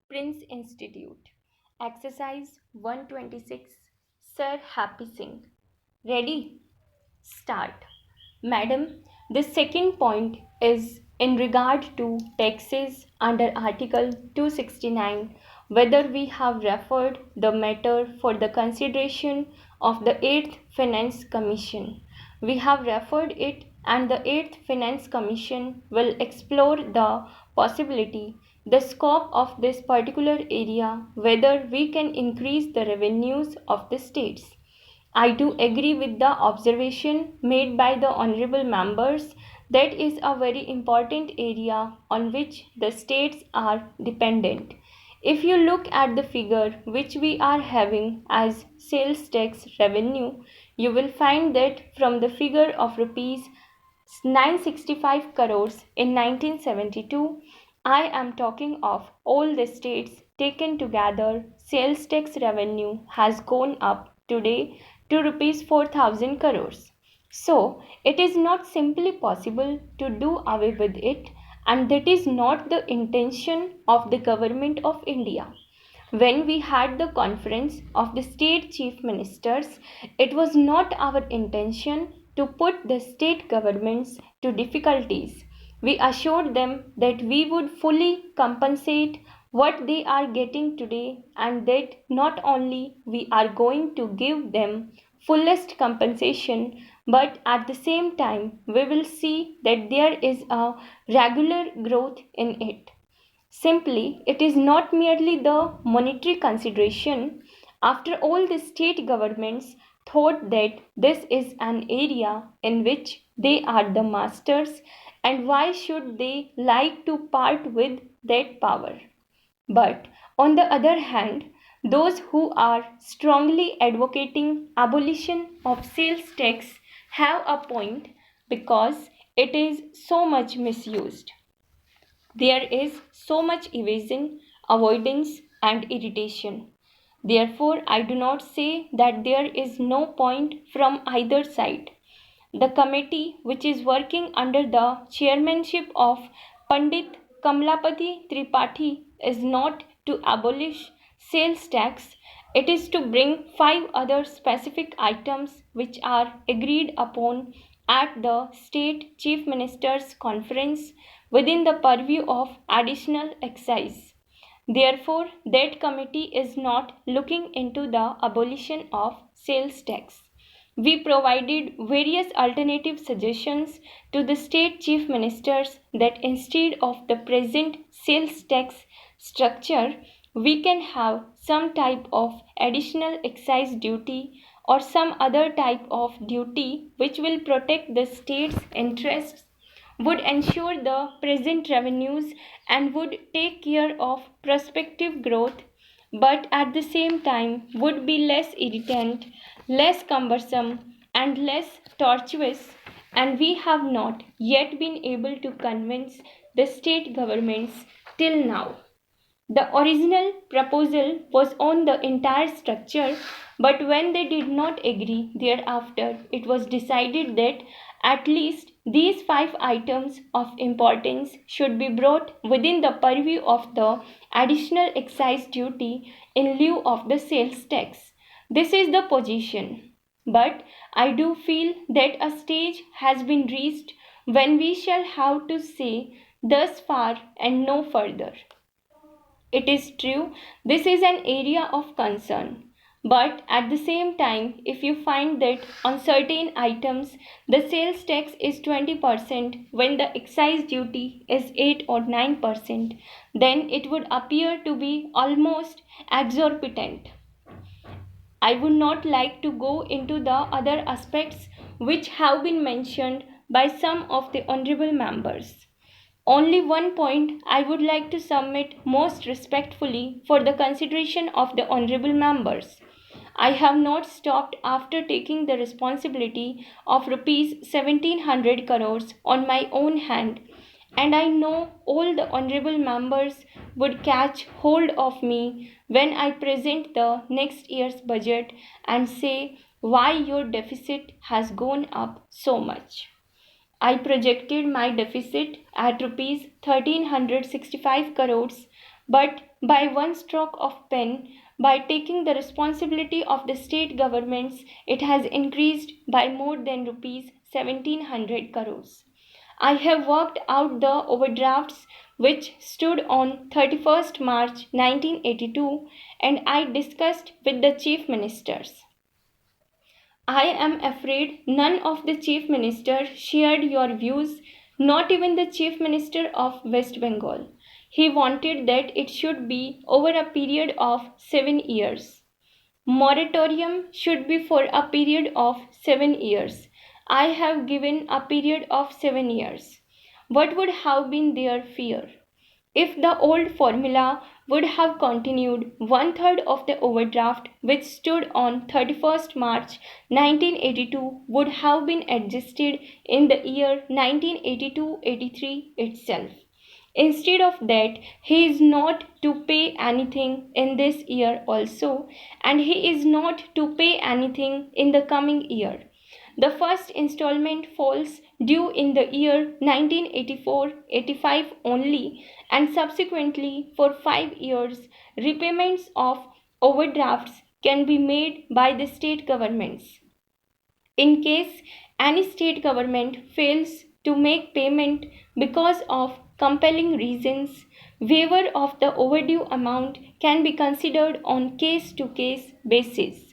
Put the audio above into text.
Prince Institute. Exercise 126. Sir Happy Singh. Ready? Start. Madam, the second point is in regard to taxes under Article 269, whether we have referred the matter for the consideration of the 8th Finance Commission. We have referred it, and the 8th Finance Commission will explore the possibility, the scope of this particular area, whether we can increase the revenues of the states. I do agree with the observation made by the honorable members that is a very important area on which the states are dependent. If you look at the figure which we are having as sales tax revenue, you will find that from the figure of rupees 965 crores in 1972, I am talking of all the states taken together, sales tax revenue has gone up today to rupees 4,000 crores. So, it is not simply possible to do away with it, and that is not the intention of the government of India. When we had the conference of the state chief ministers, it was not our intention to put the state governments to difficulties. We assured them that we would fully compensate what they are getting today, and that not only we are going to give them fullest compensation, but at the same time we will see that there is a regular growth in it. Simply, it is not merely the monetary consideration. After all, the state governments thought that this is an area in which they are the masters, and why should they like to part with that power? But on the other hand, those who are strongly advocating abolition of sales tax have a point, because it is so much misused. There is so much evasion, avoidance, and irritation. Therefore, I do not say that there is no point from either side. The committee, which is working under the chairmanship of Pandit Kamlapati Tripathi, is not to abolish sales tax. It is to bring five other specific items which are agreed upon at the State Chief Ministers Conference within the purview of additional excise. Therefore, that committee is not looking into the abolition of sales tax. We provided various alternative suggestions to the state chief ministers that instead of the present sales tax structure, we can have some type of additional excise duty or some other type of duty which will protect the state's interests, would ensure the present revenues, and would take care of prospective growth, but at the same time would be less irritant, less cumbersome, and less tortuous. And we have not yet been able to convince the state governments till now. The original proposal was on the entire structure, but when they did not agree thereafter, it was decided that at least these five items of importance should be brought within the purview of the additional excise duty in lieu of the sales tax. This is the position. But I do feel that a stage has been reached when we shall have to say thus far and no further. It is true, this is an area of concern. But at the same time, if you find that on certain items the sales tax is 20% when the excise duty is 8 or 9%, then it would appear to be almost exorbitant. I would not like to go into the other aspects which have been mentioned by some of the honorable members. Only one point I would like to submit most respectfully for the consideration of the honorable members. I have not stopped after taking the responsibility of rupees 1700 crores on my own hand, and I know all the honorable members would catch hold of me when I present the next year's budget and say why your deficit has gone up so much. I projected my deficit at rupees 1365 crores, but by one stroke of pen, by taking the responsibility of the state governments, it has increased by more than rupees 1700 crores. I have worked out the overdrafts which stood on 31st March 1982 and I discussed with the chief ministers. I am afraid none of the chief ministers shared your views, not even the chief minister of West Bengal. He wanted that it should be over a period of 7 years. Moratorium should be for a period of 7 years. I have given a period of 7 years. What would have been their fear? If the old formula would have continued, one third of the overdraft which stood on 31st March 1982 would have been adjusted in the year 1982-83 itself. Instead of that, he is not to pay anything in this year also, and he is not to pay anything in the coming year. The first installment falls due in the year 1984-85 only, and subsequently for 5 years repayments of overdrafts can be made by the state governments. In case any state government fails to make payment because of compelling reasons, waiver of the overdue amount can be considered on case to case basis.